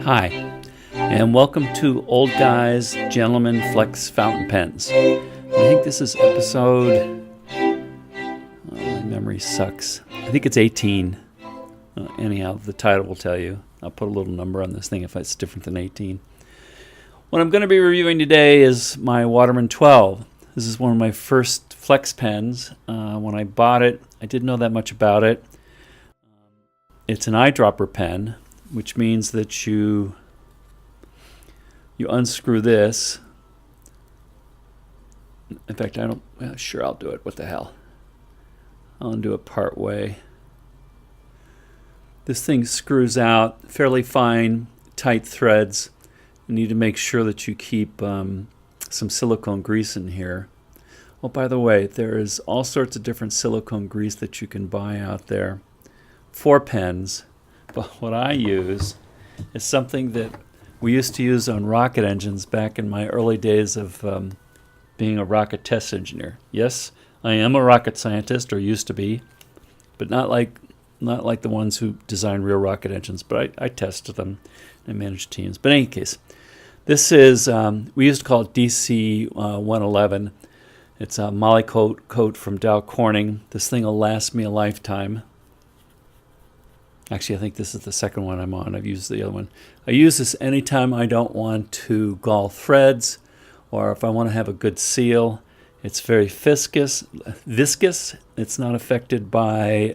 Hi, and welcome to Old Guys Gentlemen Flex Fountain Pens. I think this is episode, my memory sucks, I think it's 18. Anyhow, the title will tell you. I'll put a little number on this thing if it's different than 18. What I'm going to be reviewing today is my Waterman 12. This is one of my first flex pens. When I bought it, I didn't know that much about it. It's an eyedropper pen, which means that you unscrew this. In fact, sure, I'll do it. What the hell? I'll undo it part way. This thing screws out fairly fine, tight threads. You need to make sure that you keep some silicone grease in here. Oh, by the way, there is all sorts of different silicone grease that you can buy out there for pens. But what I use is something that we used to use on rocket engines back in my early days of being a rocket test engineer. Yes, I am a rocket scientist, or used to be, but not like the ones who design real rocket engines, but I tested them and managed teams. But in any case, this is, we used to call it DC 111. It's a Moly coat from Dow Corning. This thing will last me a lifetime. Actually, I think this is the second one I'm on. I've used the other one. I use this anytime I don't want to gall threads, or if I want to have a good seal. It's very viscous. It's not affected by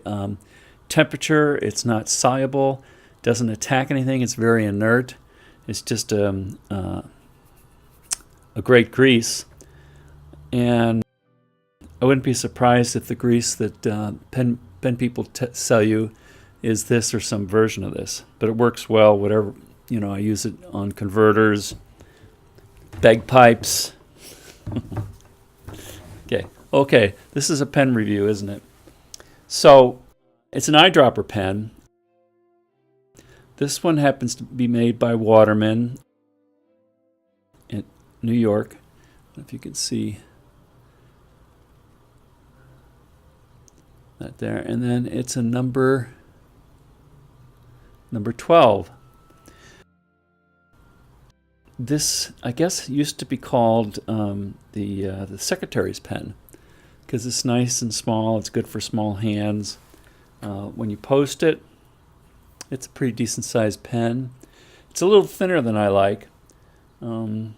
temperature. It's not soluble. Doesn't attack anything. It's very inert. It's just a great grease. And I wouldn't be surprised if the grease that pen people sell you is this or some version of this. But it works well, whatever. I use it on converters, bagpipes. Okay, this is a pen review, isn't it? So, it's an eyedropper pen. This one happens to be made by Waterman in New York. I don't know if you can see that there. And then it's a number 12. This, I guess, used to be called the secretary's pen because it's nice and small. It's good for small hands. When you post it, it's a pretty decent sized pen. It's a little thinner than I like. But in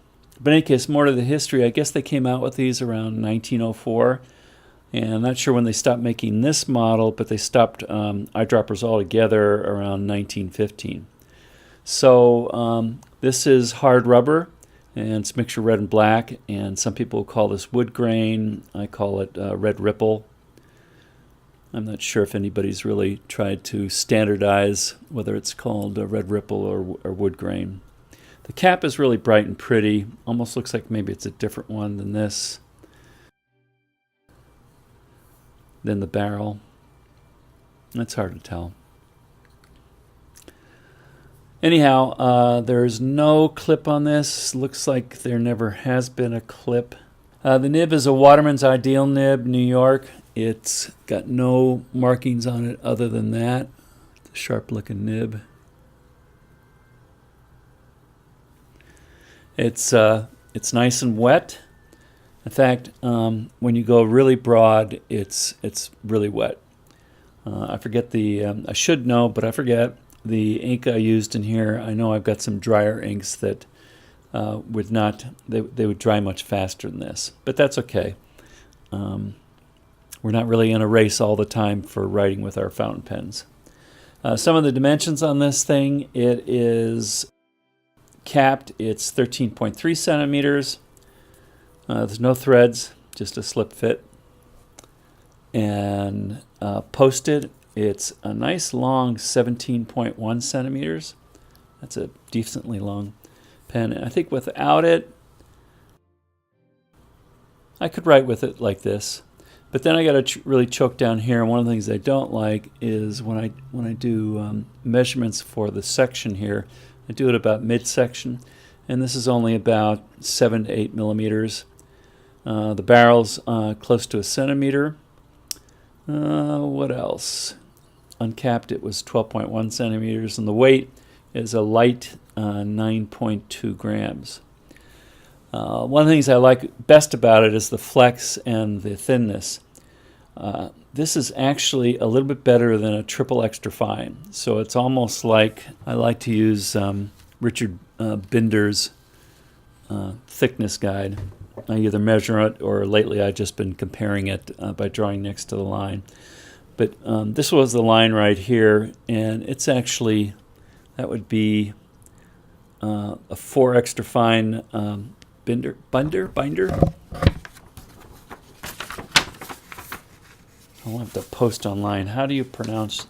any case, more to the history, I guess they came out with these around 1904. And I'm not sure when they stopped making this model, but they stopped eyedroppers altogether around 1915. So this is hard rubber, and it's mixture red and black, and some people call this wood grain. I call it red ripple. I'm not sure if anybody's really tried to standardize whether it's called red ripple or wood grain. The cap is really bright and pretty. Almost looks like maybe it's a different one than this. Than the barrel. That's hard to tell. Anyhow, there's no clip on this. Looks like there never has been a clip. The nib is a Waterman's Ideal nib, New York. It's got no markings on it other than that. It's a sharp-looking nib. It's nice and wet. In fact, when you go really broad, it's really wet. I forget I should know, but I forget the ink I used in here. I know I've got some drier inks that would not, they would dry much faster than this, but that's okay. We're not really in a race all the time for writing with our fountain pens. Some of the dimensions on this thing, it is capped. It's 13.3 centimeters. There's no threads, just a slip fit. And posted, it's a nice long 17.1 centimeters. That's a decently long pen. And I think without it, I could write with it like this. But then I got to really choke down here. And one of the things I don't like is when I do measurements for the section here, I do it about midsection. And this is only about 7 to 8 millimeters. The barrel's close to a centimeter. What else? Uncapped, it was 12.1 centimeters, and the weight is a light 9.2 grams. One of the things I like best about it is the flex and the thinness. This is actually a little bit better than a triple extra fine. So it's almost like I like to use Richard Binder's thickness guide. I either measure it or lately I've just been comparing it by drawing next to the line. But this was the line right here, and it's actually, that would be a 4 extra fine binder. I'll have to post online. How do you pronounce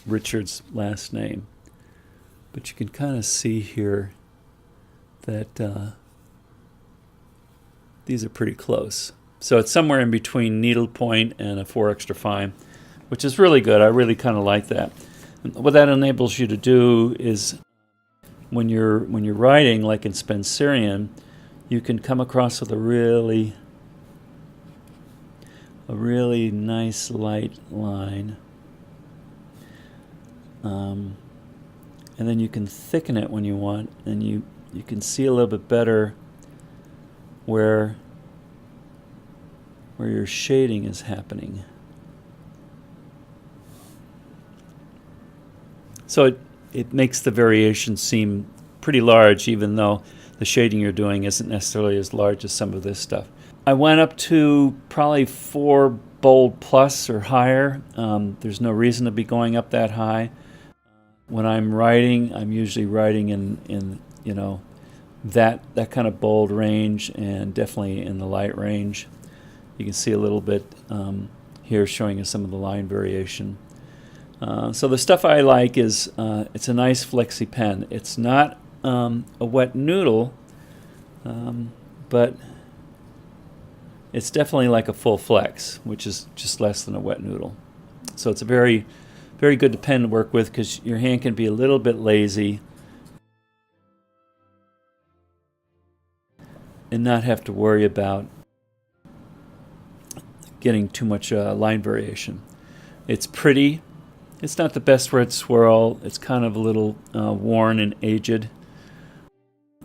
Richard's last name? But you can kind of see here that these are pretty close. So it's somewhere in between needlepoint and a 4 extra fine, which is really good. I really kind of like that. And what that enables you to do is when you're writing, like in Spencerian, you can come across with a really nice light line. And then you can thicken it when you want, and you can see a little bit better where your shading is happening. So it makes the variation seem pretty large, even though the shading you're doing isn't necessarily as large as some of this stuff. I went up to probably 4 bold plus or higher. There's no reason to be going up that high. When I'm writing, I'm usually writing in you know, that kind of bold range, and definitely in the light range. You can see a little bit here showing us some of the line variation. So the stuff I like is it's a nice flexy pen. It's not a wet noodle, but it's definitely like a full flex, which is just less than a wet noodle. So it's a very, very good pen to work with because your hand can be a little bit lazy and not have to worry about getting too much line variation. It's pretty. It's not the best red swirl. It's kind of a little worn and aged.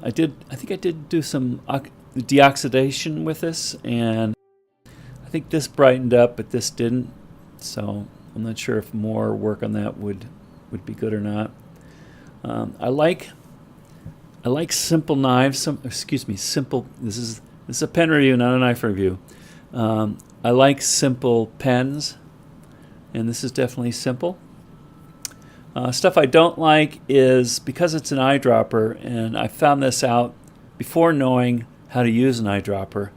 I think I did do some deoxidation with this, and I think this brightened up, but this didn't. So I'm not sure if more work on that would be good or not. I like simple knives. Simple. This is a pen review, not a knife review. I like simple pens, and this is definitely simple. Stuff I don't like is, because it's an eyedropper, and I found this out before knowing how to use an eyedropper,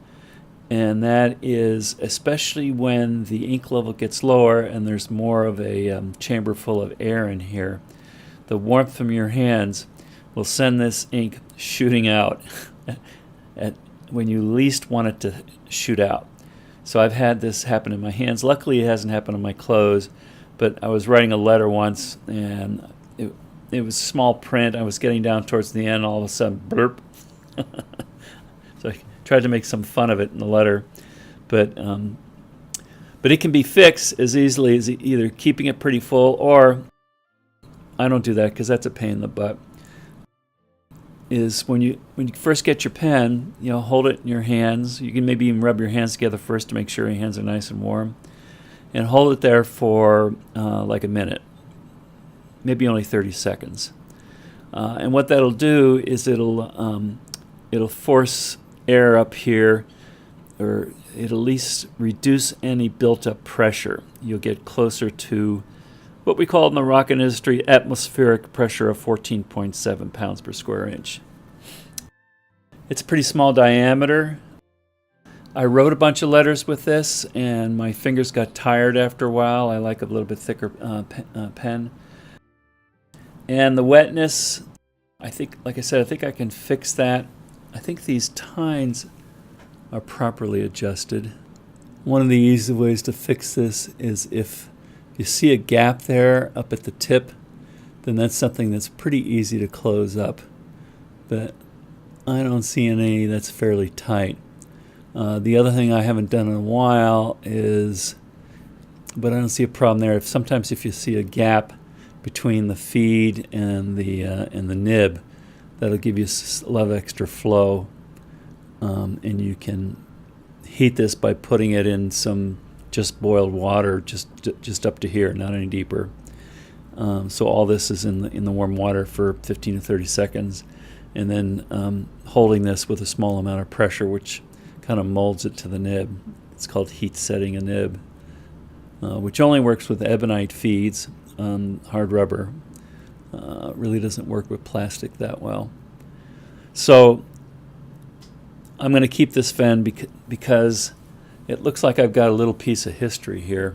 and that is especially when the ink level gets lower and there's more of a chamber full of air in here, the warmth from your hands will send this ink shooting out at when you least want it to shoot out. So I've had this happen in my hands. Luckily it hasn't happened on my clothes, but I was writing a letter once, and it was small print. I was getting down towards the end, all of a sudden, blurp. So I tried to make some fun of it in the letter, but it can be fixed as easily as either keeping it pretty full, or I don't do that because that's a pain in the butt. Is when you first get your pen, hold it in your hands. You can maybe even rub your hands together first to make sure your hands are nice and warm, and hold it there for like a minute, maybe only 30 seconds. And what that'll do is it'll force air up here, or it'll at least reduce any built-up pressure. You'll get closer to what we call in the rocket industry atmospheric pressure of 14.7 pounds per square inch. It's a pretty small diameter. I wrote a bunch of letters with this, and my fingers got tired after a while. I like a little bit thicker pen. And the wetness, I think, like I said, I think I can fix that. I think these tines are properly adjusted. One of the easy ways to fix this is if you see a gap there up at the tip, then that's something that's pretty easy to close up. But I don't see any that's fairly tight. The other thing I haven't done in a while is, but I don't see a problem there. Sometimes if you see a gap between the feed and the nib, That'll give you a lot of extra flow, and you can heat this by putting it in some just boiled water, just up to here, not any deeper. So all this is in the warm water for 15 to 30 seconds, and then holding this with a small amount of pressure, which kind of molds it to the nib. It's called heat setting a nib, which only works with ebonite feeds on hard rubber. Really doesn't work with plastic that well. So I'm going to keep this fen because it looks like I've got a little piece of history here.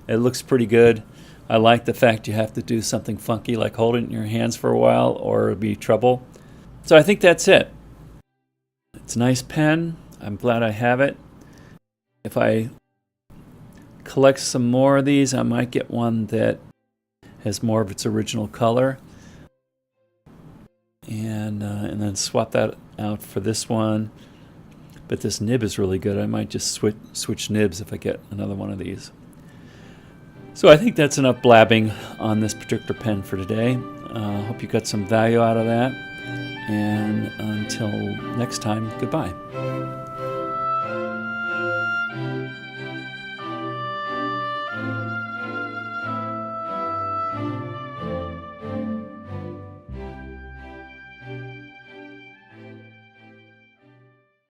It looks pretty good. I like the fact you have to do something funky like hold it in your hands for a while or it'll be trouble. So I think that's it. It's a nice pen. I'm glad I have it. If I collect some more of these, I might get one that has more of its original color, and then swap that out for this one. But this nib is really good. I might just switch nibs if I get another one of these. So I think that's enough blabbing on this particular pen for today. Hope you got some value out of that. And until next time, goodbye.